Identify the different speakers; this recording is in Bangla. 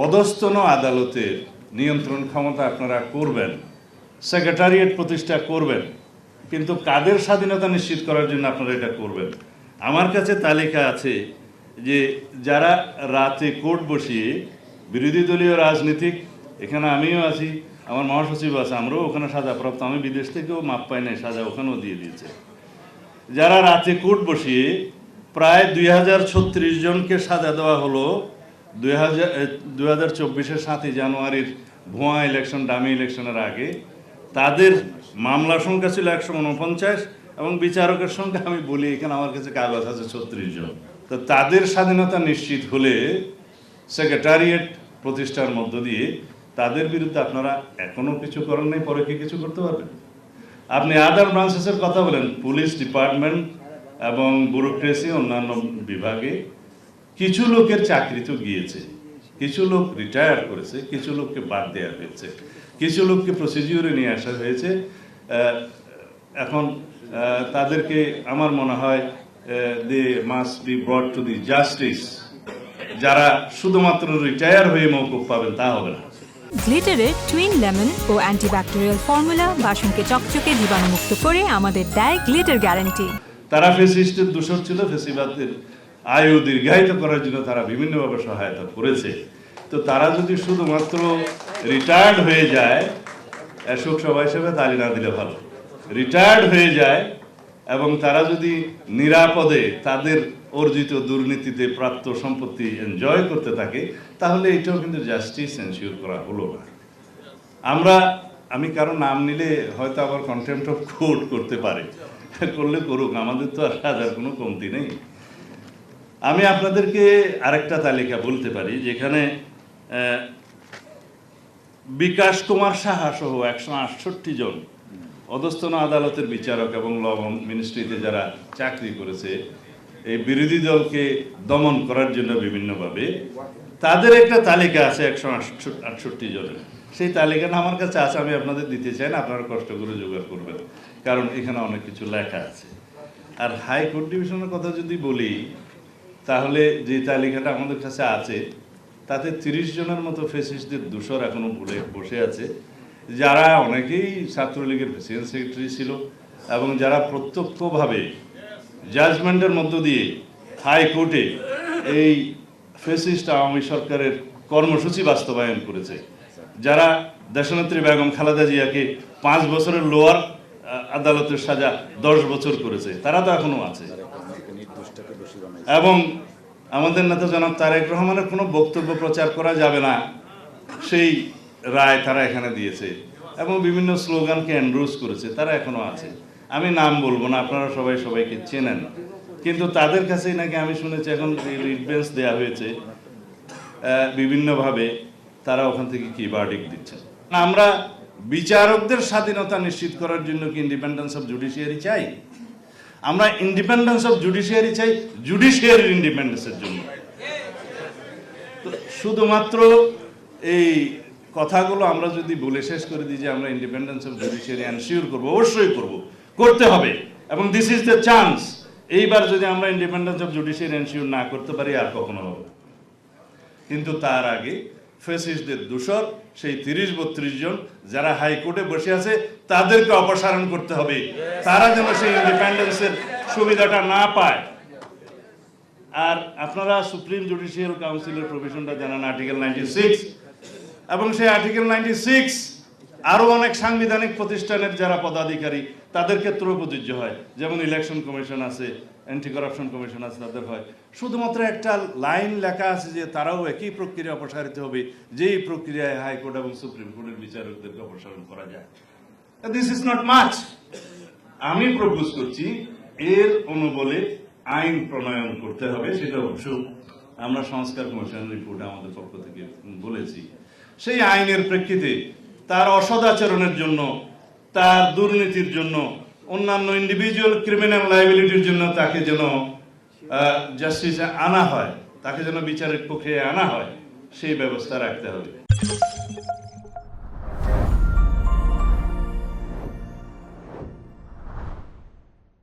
Speaker 1: অধস্তন আদালতের নিয়ন্ত্রণ ক্ষমতা আপনারা করবেন, সেক্রেটারিয়েট প্রতিষ্ঠা করবেন, কিন্তু কাদের স্বাধীনতা নিশ্চিত করার জন্য আপনারা এটা করবেন? আমার কাছে তালিকা আছে যে যারা রাতে কোর্ট বসিয়ে বিরোধী দলীয় রাজনীতিক, এখানে আমিও আছি, আমার মহাসচিব আছে, আমরাও ওখানে সাজাপ্রাপ্ত, আমি বিদেশ থেকেও মাপ পাই নাই, সাজা ওখানেও দিয়ে দিয়েছে। যারা রাতে কোর্ট বসিয়ে প্রায় 2036 জনকে সাজা দেওয়া হলো 2024-এর 7ই জানুয়ারির ভুয়া ইলেকশন, ডামি ইলেকশনের আগে। তাদের মামলার সংখ্যা ছিল 149 এবং বিচারকের সংখ্যা আমি বলি এখানে আমার কাছে কাগজ আছে 36 জন। তো তাদের স্বাধীনতা নিশ্চিত হলে সেক্রেটারিয়েট প্রতিষ্ঠার মধ্য দিয়ে তাদের বিরুদ্ধে আপনারা এখনো কিছু করেন নাই, পরে কি কিছু করতে পারবেন? আপনি আদার ব্রাঞ্চেসের কথা বলেন, পুলিশ ডিপার্টমেন্ট এবং ব্যুরোক্রেসি অন্যান্য বিভাগে কিছু লোকের চাকরি তো গিয়েছে, কিছু লোক রিটায়ার করেছে, কিছু লোককে বাদ দেওয়া হয়েছে, কিছু লোককে প্রসিডিউরে নিয়ে আসা হয়েছে। এখন তাদেরকে আমার মনে হয় they must be brought to the justice. যারা শুধুমাত্র রিটায়ার হয়ে মওকুফ পাবেন তা হবে না।
Speaker 2: গ্লিটারের টুইন লেমন ও অ্যান্টিব্যাকটেরিয়াল ফর্মুলা বাসনকে চকচকে জীবাণুমুক্ত করে আমাদের দেয় গ্লিটার গ্যারান্টি।
Speaker 1: তারা ফ্যাসিস্টের দূষণ ছিল, ফ্যাসিবাদের আয়ু দীর্ঘায়িত করার জন্য তারা বিভিন্নভাবে সহায়তা করেছে। তো তারা যদি শুধুমাত্র রিটায়ার্ড হয়ে যায়, শোকসভা হিসেবে তালি না দিলে ভালো, রিটায়ার্ড হয়ে যায় এবং তারা যদি নিরাপদে তাদের অর্জিত দুর্নীতিতে প্রাপ্ত সম্পত্তি এনজয় করতে থাকে, তাহলে এটাও কিন্তু জাস্টিস এনশিওর করা হলো না। আমি কারো নাম নিলে হয়তো আবার কন্টেম্পট অফ কোর্ট করতে পারে, করলে করুক, আমাদের তো আর হাজার কোনো কমতি নেই। আমি আপনাদেরকে আরেকটা তালিকা বলতে পারি, যেখানে বিকাশ কুমার সাহা সহ 168 জন অধস্তন আদালতের বিচারক এবং ল মিনিস্ট্রিতে যারা চাকরি করেছে এই বিরোধী দলকে দমন করার জন্য বিভিন্নভাবে, তাদের একটা তালিকা আছে 168 জনের। সেই তালিকাটা আমার কাছে আছে, আমি আপনাদের দিতে চাই না, আপনারা কষ্ট করে জোগাড় করবেন, কারণ এখানে অনেক কিছু লেখা আছে। আর হাইকোর্ট ডিভিশনের কথা যদি বলি, তাহলে যে তালিকাটা আমাদের কাছে আছে তাতে 30 জনের মতো ফ্যাসিস্টদের দোষর এখনো বসে আছে, যারা অনেকেই ছাত্রলীগের প্রেসিডেন্ট সেক্রেটারি ছিল এবং যারা প্রত্যক্ষভাবে জাজমেন্টের মধ্য দিয়ে হাইকোর্টে এই ফ্যাসিস্ট আওয়ামী সরকারের কর্মসূচি বাস্তবায়ন করেছে, যারা দেশনেত্রী বেগম খালেদা জিয়াকে 5 বছরের লোয়ার আদালতের সাজা 10 বছর করেছে, তারা তো এখনো আছে। এবং আমাদের নেতা জনাব তারেক রহমানের কোনো বক্তব্য প্রচার করা যাবে না, সেই রায় তারা এখানে দিয়েছে এবং বিভিন্ন স্লোগানকে এন্ডোর্স করেছে, তারা এখনো আছে। আমি নাম বলবো না, আপনারা সবাই সবাইকে চেনেন, কিন্তু তাদের কাছেই নাকি আমি শুনেছি এখন রিট বেঞ্চ দেওয়া হয়েছে বিভিন্নভাবে, তারা ওখান থেকে কি ভার্ডিক্ট দিচ্ছে। আমরা বিচারকদের স্বাধীনতা নিশ্চিত করার জন্য কি ইন্ডিপেন্ডেন্স অফ জুডিশিয়ারি চাই? আমরা ইন্ডিপেন্ডেন্স অফ জুডিশিয়ারি চাই জুডিশিয়ারির ইন্ডিপেন্ডেন্সের জন্য। শুধুমাত্র এই কথাগুলো আমরা যদি বলে শেষ করে দিই যে আমরা ইন্ডিপেন্ডেন্স অফ জুডিশিয়ারি এনশিওর করবো, অবশ্যই করতে হবে এবং দিস ইজ দ্য চান্স। এইবার যদি আমরা ইন্ডিপেন্ডেন্স অফ জুডিশিয়ারি এনশিওর না করতে পারি, আর কখনো হবে। কিন্তু তার আগে ফ্যাসিস্টদের দোষর সেই 30-32 জন যারা হাইকোর্টে বসে আছে তাদেরকে অপসারণ করতে হবে, তারা যেন সেই ইন্ডিপেন্ডেন্সের সুবিধাটা না পায়। আর আপনারা সুপ্রিম জুডিশিয়াল কাউন্সিলের প্রভিশনটা জানান, আর্টিকেল 96, এবং সেই আর্টিকেল 96 আরো অনেক সাংবিধানিক প্রতিষ্ঠানের যারা পদাধিকারী তাদের ক্ষেত্রেও প্রযোজ্য হয়, যেমন ইলেকশন কমিশন আছে, অ্যান্টি করাপশন কমিশন আছে, তাদের হয়। শুধুমাত্র একটা লাইন লেখা আছে যে তারাও একই প্রক্রিয়া অপসারিত হবে, যেই প্রক্রিয়ায় হাইকোর্ট এবং সুপ্রিম কোর্টের বিচারকদেরকে অপসারণ করা যায়। This is not much. আমি প্রপোজ করছি এর অনুবলে আইন প্রণয়ন করতে হবে, সেটা অবশ্য আমরা সংস্কার কমিশনের রিপোর্টে আমাদের পক্ষ থেকে বলেছি। সেই আইনের প্রেক্ষিতে তার অসদাচরণের জন্য, তার দুর্নীতির জন্য, অন্যান্য ইন্ডিভিজুয়াল ক্রিমিনাল লায়াবিলিটির জন্য তাকে যেন জাস্টিসে আনা হয়, তাকে যেন বিচারের প্রক্রিয়ায় আনা হয়, সেই ব্যবস্থা রাখতে হবে।